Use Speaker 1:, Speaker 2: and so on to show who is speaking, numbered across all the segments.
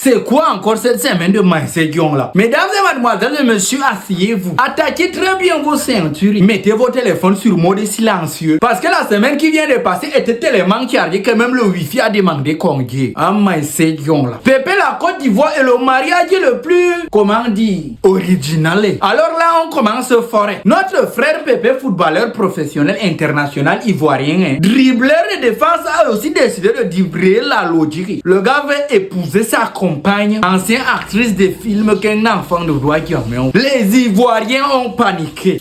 Speaker 1: C'est quoi encore cette semaine de Maïséguion là? Mesdames et mademoiselles et messieurs, asseyez-vous. Attaquez très bien vos ceintures. Mettez vos téléphones sur mode silencieux. Parce que la semaine qui vient de passer était tellement chargée que même le wifi a demandé congé. Ah Maïséguion là. Pépé la Côte d'Ivoire est le mariage le plus, comment dire, original. Alors là on commence fort. Notre frère Pépé, footballeur professionnel international ivoirien, dribbleur de défense, a aussi décidé de dribbler la logique. Le gars veut épouser sa compagne, ancienne actrice de film qu'un enfant de roi Guillaume. Les Ivoiriens ont paniqué.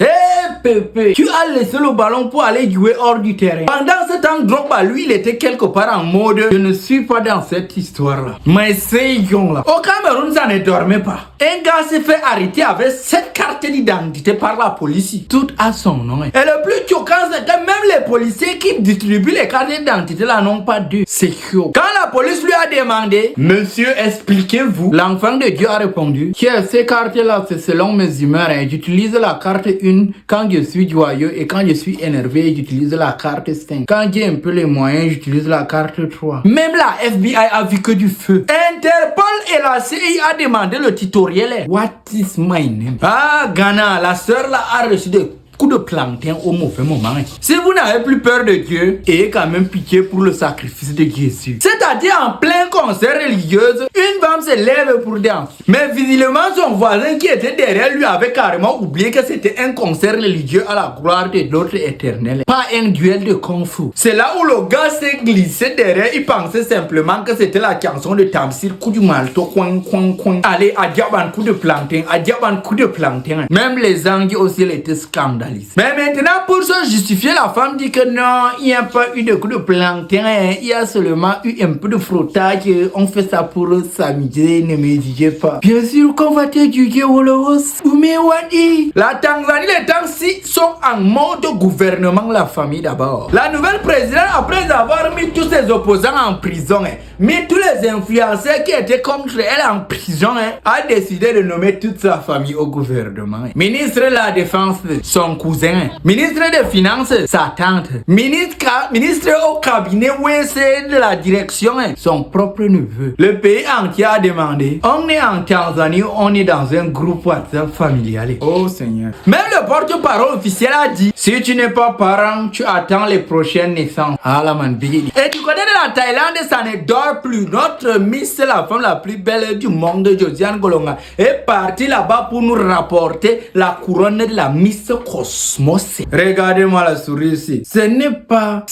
Speaker 1: Pépé, tu as laissé le ballon pour aller jouer hors du terrain. Pendant ce temps, Drogba, lui, il était quelque part en mode je ne suis pas dans cette histoire-là. Mais c'est yon là. Au Cameroun, ça ne dormait pas. Un gars s'est fait arrêter avec 7 cartes d'identité par la police. Tout a son nom. Et le plus choquant, c'est que même les policiers qui distribuent les cartes d'identité là n'ont pas deux. C'est chaud. Quand la police lui a demandé, monsieur, expliquez-vous, l'enfant de Dieu a répondu, ces cartes-là, c'est selon mes humeurs. J'utilise la carte 1 quand je suis joyeux et quand je suis énervé, j'utilise la carte 5. Quand j'ai un peu les moyens, j'utilise la carte 3. Même la FBI a vu que du feu. Interpol et la CIA a demandé le tutoriel. What is my name? Ah, Ghana, la sœur là a reçu des coups de plantain au mauvais moment. Si vous n'avez plus peur de Dieu, ayez quand même pitié pour le sacrifice de Jésus. C'est-à-dire en plein concert religieux, une femme se lève pour danser. Mais visiblement son voisin qui était derrière lui avait carrément oublié que c'était un concert religieux à la gloire de notre éternel. Pas un duel de kung fu. C'est là où le gars s'est glissé derrière. Il pensait simplement que c'était la chanson de Tamsir, coup du malto, coin, coin, coin. Allez, Adjaban, coup de plantain, Adjaban, coup de plantain. Même les anges aussi étaient scandaleux. Mais maintenant, pour se justifier, la femme dit que non, il n'y a pas eu de coup de plantain, il y a seulement eu un peu de frottage, on fait ça pour s'amuser, ne me jugez pas. Bien sûr qu'on va te juger, Wolos. Wadi. La Tanzanie, les Tansi sont en mode gouvernement, la famille d'abord. La nouvelle présidente, après avoir mis tous ses opposants en prison, mis tous les influenceurs qui étaient contre elle en prison, a décidé de nommer toute sa famille au gouvernement. Ministre de la Défense, son cousin, ministre des Finances, sa tante, ministre au cabinet WC de la direction, son propre neveu. Le pays entier a demandé. On est en Tanzanie, on est dans un groupe WhatsApp familial. Oh Seigneur. Même le porte-parole officiel a dit, si tu n'es pas parent, tu attends les prochaines naissances. Ah la man big. Et du côté de la Thaïlande, ça ne dort plus. Notre Miss, la femme la plus belle du monde, Josiane Golonga, est partie là-bas pour nous rapporter la couronne de la Miss Cosmos. Regardez-moi la souris ici. Ce n'est pas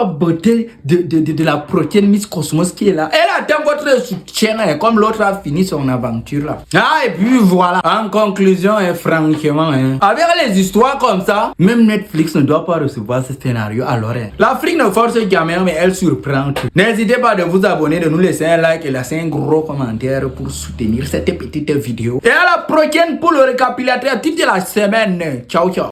Speaker 1: beauté de la prochaine Miss Cosmos qui est là. Elle attend votre soutien comme l'autre a fini son aventure là. Ah et puis voilà. En conclusion, franchement, avec les histoires comme ça, même Netflix ne doit pas recevoir ce scénario. Alors, l'Afrique ne force jamais, mais elle surprend. N'hésitez pas de vous abonner, de nous laisser un like et laisser un gros commentaire pour soutenir cette petite vidéo. Et à la prochaine pour le récapitulatif de la semaine. Ciao, ciao.